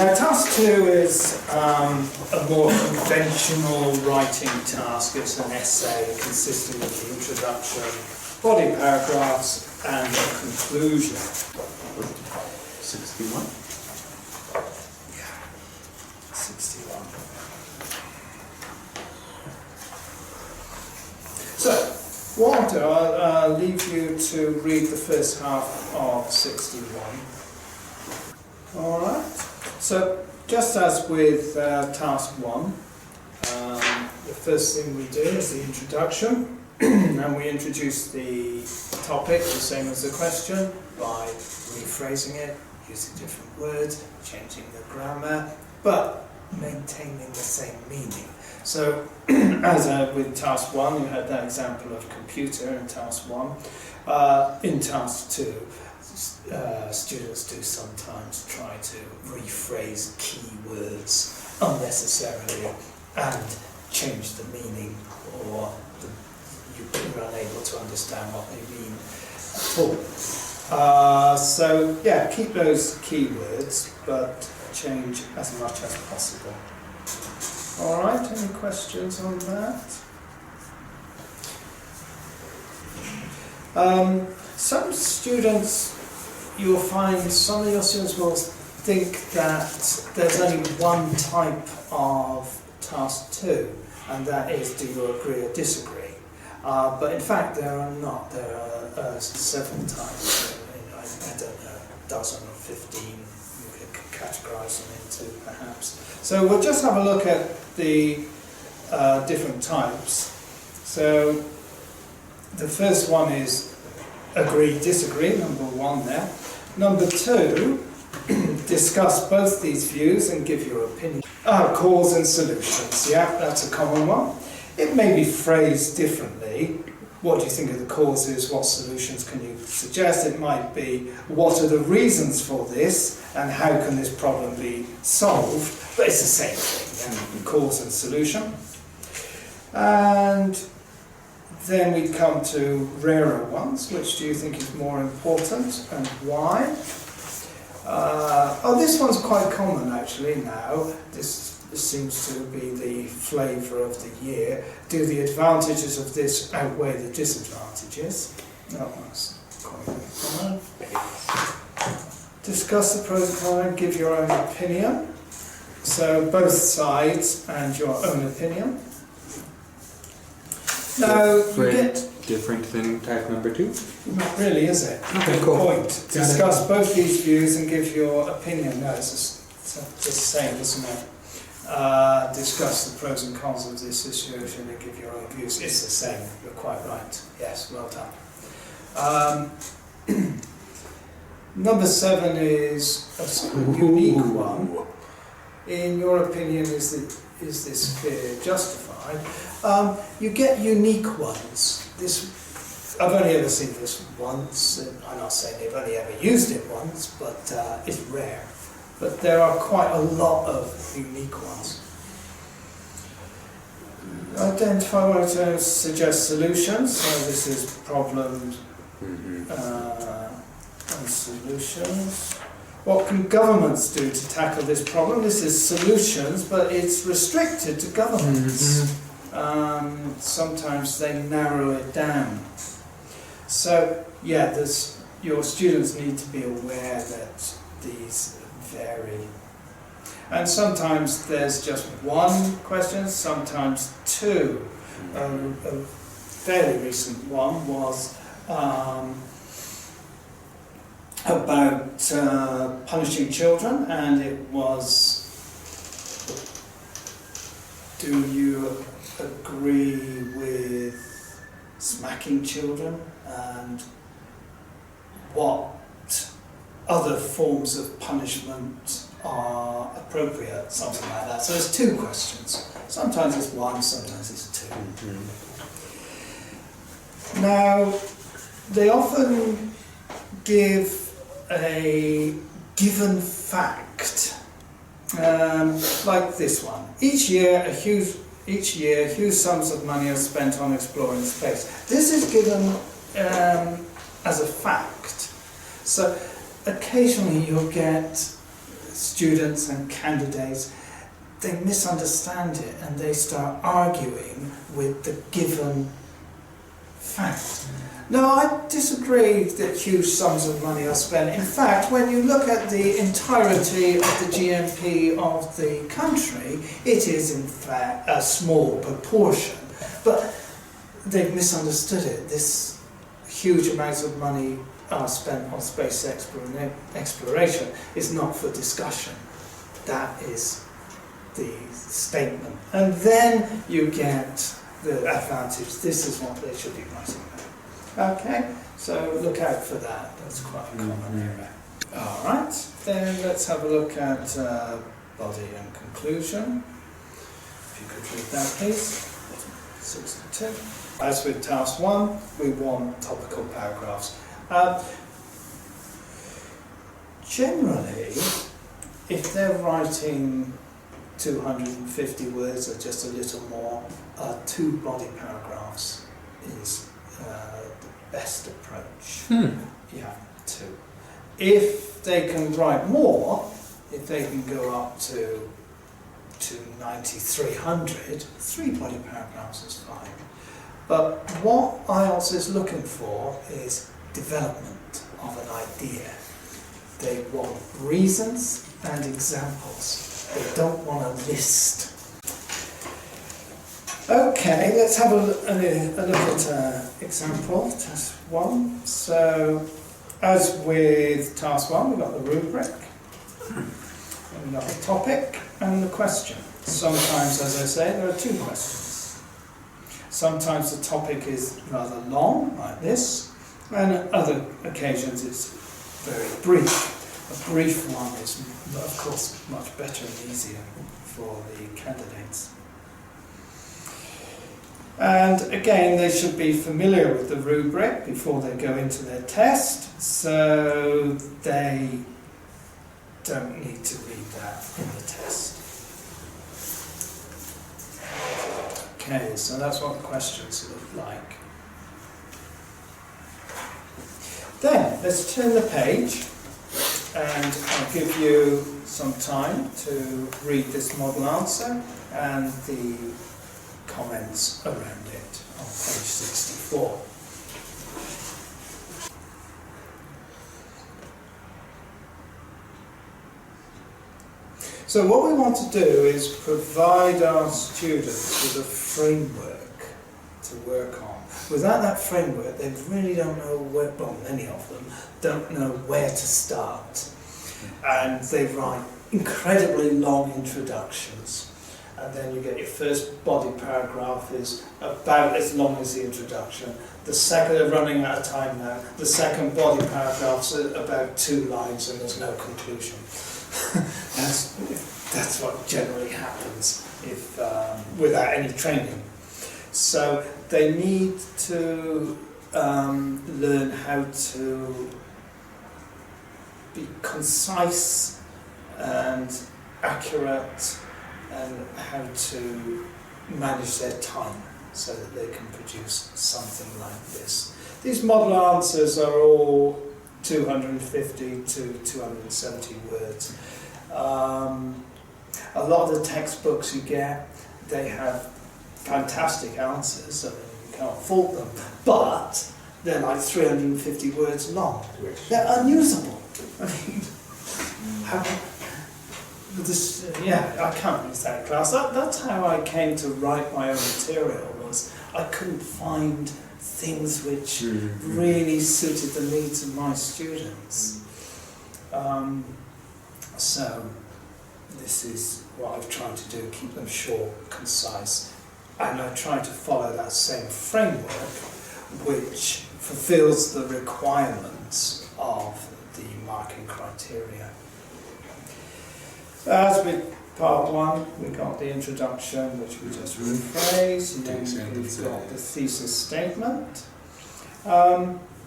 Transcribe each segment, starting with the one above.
Now, task 2 is a more conventional writing task. It's an essay consisting of the introduction, body paragraphs, and a conclusion. 61? Yeah, 61. So, what I'll do, I'll leave you to read the first half of 61. Alright, so just as with task 1, the first thing we do is the introduction, and we introduce the topic, the same as the question, by rephrasing it, using different words, changing the grammar, but maintaining the same meaning. So, as with task 1, you had that example of computer in task 1. In task 2, students do sometimes try to rephrase keywords unnecessarily and change the meaning, or you're unable to understand what they mean at all. So yeah, keep those keywords, but change as much as possible. Alright, any questions on that? Some students, you'll find some of your students will think that there's only one type of task 2, and that is, do you agree or disagree? But in fact there are not. There are several types. I don't know, a dozen or 15 you could categorise them into perhaps. So we'll just have a look at the different types. So the first one is agree, disagree, number 1 there. Number 2, discuss both these views and give your opinion. Cause and solutions, yeah, that's a common one. It may be phrased differently. What do you think of the causes? What solutions can you suggest? It might be, what are the reasons for this and how can this problem be solved? But it's the same thing, yeah? Cause and solution. And then we come to rarer ones. Which do you think is more important and why? This one's quite common actually now. This seems to be the flavour of the year. Do the advantages of this outweigh the disadvantages? That one's quite common. Discuss the pros and cons and give your own opinion. So both sides and your own opinion. Now, you get... Different than type number 2? Not really, is it? Okay, Good cool. point. Discuss both these views and give your opinion. No, it's the same, isn't it? Discuss the pros and cons of this situation and give your own views. It's the same. You're quite right. Yes, well done. Number 7 is a unique one. In your opinion, is this fear justified? You get unique ones. I've only ever seen this once, and I'm not saying they've only ever used it once, but it's rare. But there are quite a lot of unique ones. Identify what to suggest solutions. So this is problems and solutions. What can governments do to tackle this problem? This is solutions, but it's restricted to governments. Sometimes they narrow it down. So, yeah, your students need to be aware that these vary. And sometimes there's just one question, sometimes 2. A fairly recent one was about punishing children, and it was, do you agree with smacking children, and what other forms of punishment are appropriate, something like that. So there's 2 questions. Sometimes it's 1, sometimes it's 2. Now, they often give a given fact, like this one. Each year, huge sums of money are spent on exploring space. This is given as a fact. So occasionally you'll get students and candidates, they misunderstand it and they start arguing with the given fact. No, I disagree that huge sums of money are spent. In fact, when you look at the entirety of the GNP of the country, it is in fact a small proportion. But they've misunderstood it. This huge amounts of money are spent on space exploration is not for discussion. That is the statement. And then you get the advantage. This is what they should be writing about. Okay, so look out for that. That's quite a common error. Alright, then let's have a look at body and conclusion. If you could read that, please. 62. As with task 1, we want topical paragraphs. Generally, if they're writing 250 words or just a little more, 2 body paragraphs is the best approach. Yeah, 2. If they can write more, if they can go up to 290, 300, 3 body paragraphs is fine. But what IELTS is looking for is development of an idea. They want reasons and examples. They don't want a list. Okay, let's have a look at example, task 1. So, as with task 1, we've got the rubric, and we've got the topic and the question. Sometimes, as I say, there are 2 questions. Sometimes the topic is rather long, like this, and on other occasions it's very brief. A brief one is, of course, much better and easier for the candidates. And again, they should be familiar with the rubric before they go into their test, so they don't need to read that in the test. Okay, so that's what the questions look like. Then, let's turn the page, and I'll give you some time to read this model answer and the comments around it on page 64. So what we want to do is provide our students with a framework to work on. Without that framework, they really don't know where, well, many of them don't know where to start. And they write incredibly long introductions. And then you get your first body paragraph is about as long as the introduction. The second, they're running out of time now, the second body paragraph's about 2 lines and there's no conclusion. That's what generally happens if without any training. So they need to learn how to be concise and accurate, and how to manage their time so that they can produce something like this. These model answers are all 250 to 270 words. A lot of the textbooks you get, they have fantastic answers, I mean, you can't fault them, but they're like 350 words long. They're unusable. I mean, I can't use that in class. That's how I came to write my own material, was I couldn't find things which really suited the needs of my students. So this is what I've tried to do, keep them short, concise, and I try to follow that same framework which fulfills the requirements of the marking criteria. As with part 1, we got the introduction, which we just rephrased, and then we've got the thesis statement.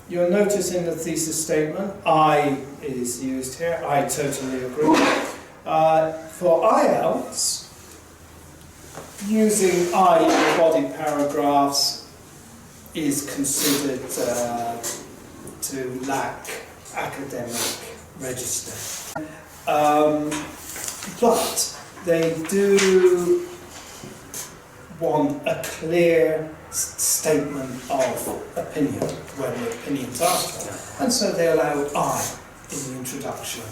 You'll notice in the thesis statement, I is used here. I totally agree. For IELTS, using I in body paragraphs is considered to lack academic register. But they do want a clear statement of opinion when the opinion's asked for. And so they allow I in the introduction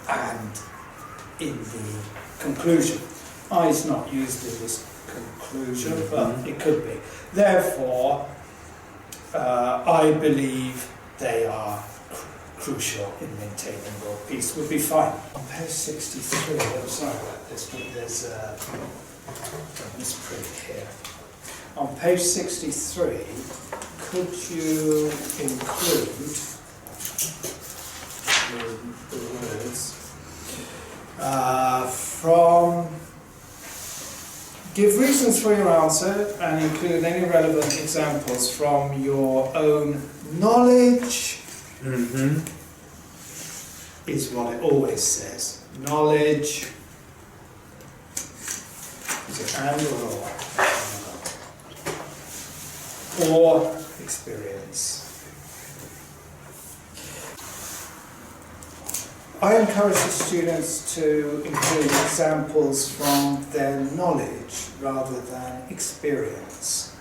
and in the conclusion. I is not used in this conclusion, but it could be. Therefore, I believe they are crucial in maintaining world peace would be fine. On page 63, I'm sorry about this, but there's a misprint here. On page 63, could you include the words from give reasons for your answer and include any relevant examples from your own knowledge is what it always says. Knowledge, is it and or experience. I encourage the students to include examples from their knowledge rather than experience,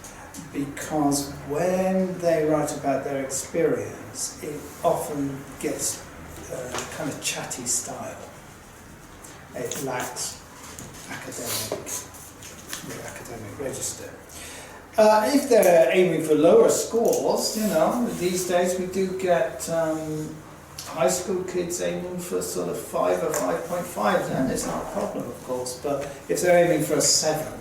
because when they write about their experience, it often gets kind of chatty style. It lacks the academic register. If they're aiming for lower scores, you know, these days we do get high school kids aiming for sort of 5 or 5.5, then it's not a problem, of course, but if they're aiming for a 7,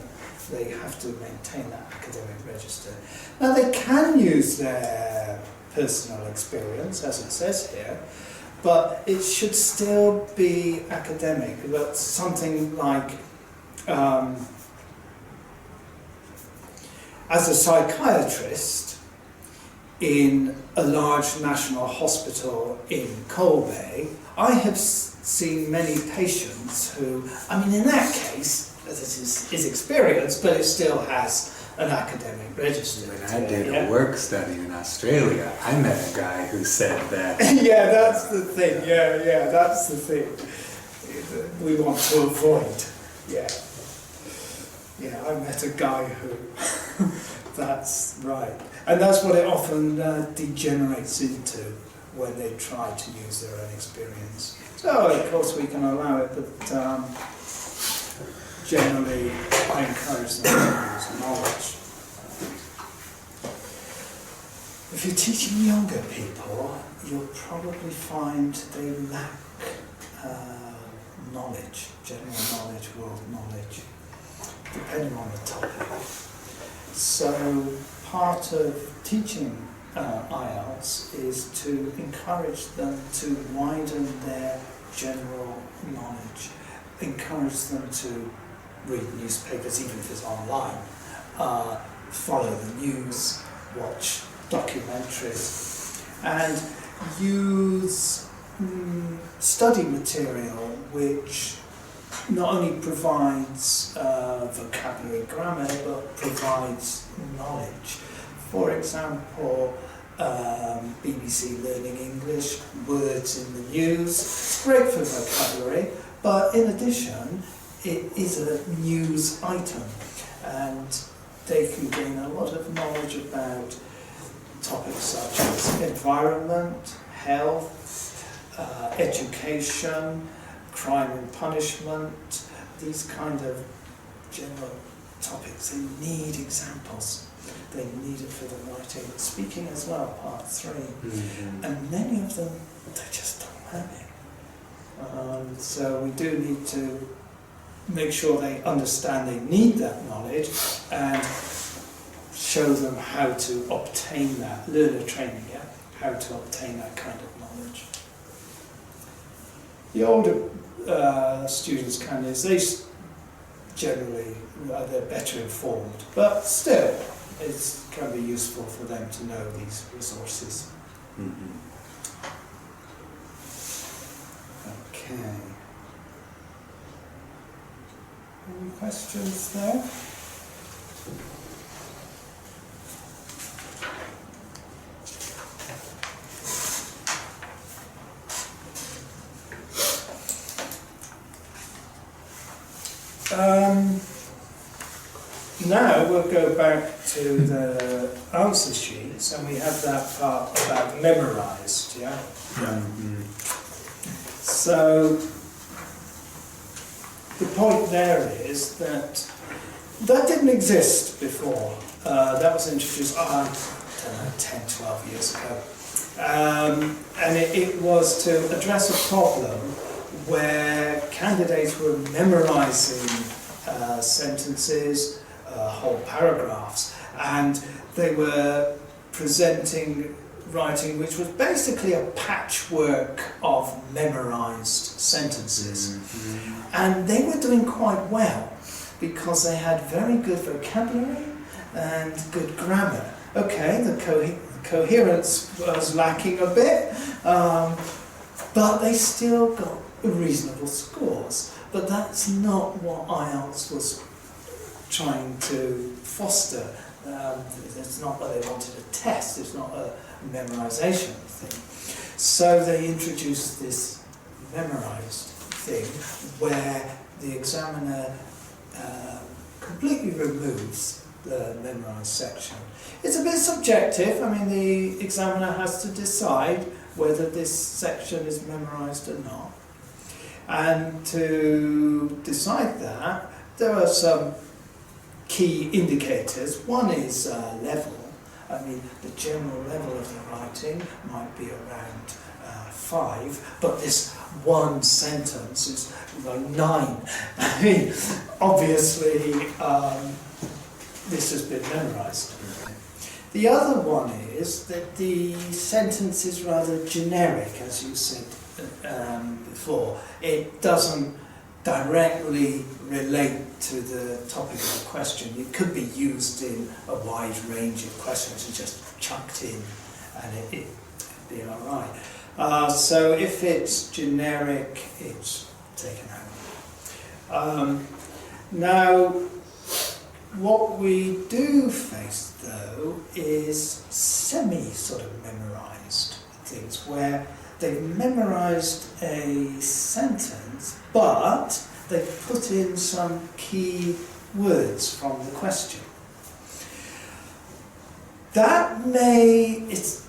they have to maintain that academic register. Now they can use their personal experience, as it says here, but it should still be academic. But something like, as a psychiatrist in a large national hospital in Colby, I have seen many patients who, I mean, in that case, this is experience, but it still has an academic register. When I did a work study in Australia, I met a guy who said that. Yeah, that's the thing. Yeah, that's the thing we want to avoid. Yeah, I met a guy who. That's right, and that's what it often degenerates into when they try to use their own experience. So, of course, we can allow it, but generally, I encourage them to use knowledge. If you're teaching younger people, you'll probably find they lack knowledge, general knowledge, world knowledge, depending on the topic. So part of teaching IELTS is to encourage them to widen their general knowledge, encourage them to read newspapers, even if it's online, follow the news, watch documentaries, and use study material which not only provides vocabulary, grammar, but provides knowledge. For example, BBC Learning English, words in the news. It's great for vocabulary, but in addition, it is a news item, and they can gain a lot of knowledge about topics such as environment, health, education, crime and punishment, these kind of general topics. They need examples. They need it for the writing. Speaking as well, part 3. And many of them, they just don't have it. So we do need to make sure they understand they need that knowledge and show them how to obtain that, learner training, how to obtain that kind of knowledge. The older students, candidates, they generally they're better informed, but still it can be useful for them to know these resources. Okay. Any questions there? Now we'll go back to the answer sheets, and we have that part about memorised, yeah? So the point there is that that didn't exist before. That was introduced, I don't know, 10, 12 years ago. And it was to address a problem where candidates were memorising sentences, whole paragraphs, and they were presenting writing which was basically a patchwork of memorised sentences. And they were doing quite well because they had very good vocabulary and good grammar. Okay, the coherence was lacking a bit, but they still got reasonable scores. But that's not what IELTS was trying to foster. It's not what they wanted to test, it's not a memorisation thing. So they introduced this memorised thing where the examiner completely removes the memorised section. It's a bit subjective. I mean, the examiner has to decide whether this section is memorised or not. And to decide that, there are some key indicators. One is level. I mean, the general level of the writing might be around 5, but this one sentence is like 9. I mean, obviously, this has been memorised. The other one is that the sentence is rather generic, as you said before. It doesn't directly relate to the topic of the question. It could be used in a wide range of questions and just chucked in, and it'd be all right. So if it's generic, it's taken out. Now, what we do face, though, is sort of memorised things, where they've memorised a sentence, but they've put in some key words from the question. That may, it's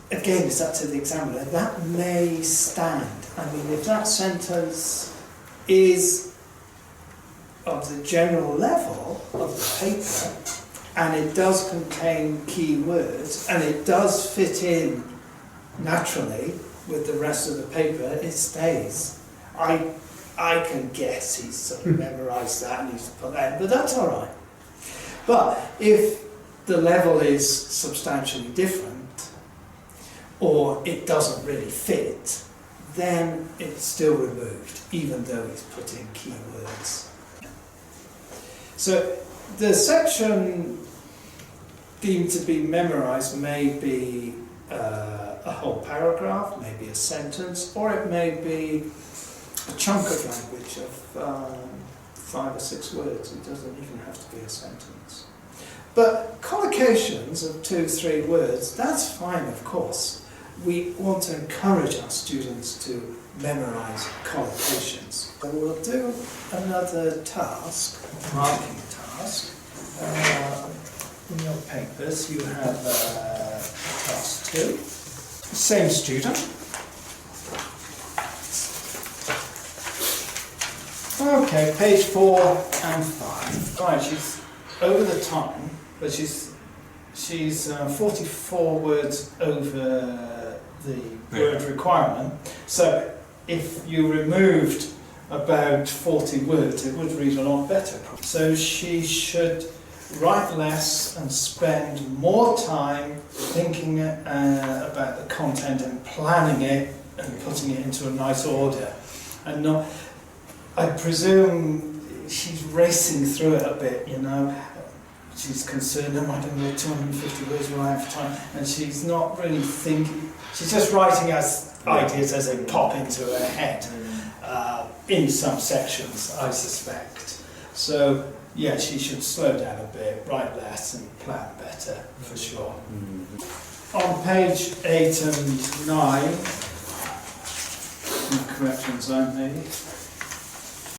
up to the examiner, that may stand. I mean, if that sentence is of the general level of the paper, and it does contain key words, and it does fit in naturally with the rest of the paper, it stays. I can guess he's sort of memorised that and he's put that in, but that's all right. But if the level is substantially different, or it doesn't really fit, then it's still removed, even though he's put in key words. So the section deemed to be memorised may be a whole paragraph, maybe a sentence, or it may be a chunk of language of 5 or 6 words. It doesn't even have to be a sentence. But collocations of 2, 3 words, that's fine, of course. We want to encourage our students to memorise collocations. So we'll do another task, marking task. In your papers you have task 2. Same student. Okay, page 4 and 5. Right, she's over the time, but she's 44 words over the word requirement. So if you removed about 40 words, it would read a lot better. So she should write less and spend more time thinking about the content and planning it and putting it into a nice order. And not, I presume she's racing through it a bit, you know. She's concerned, am I going to write 250 words when I have time? And she's not really thinking, she's just writing as ideas as they pop into her head, in some sections, I suspect. So, yeah, she should slow down a bit, write less and plan better, for sure. On page 8 and 9, some corrections I made.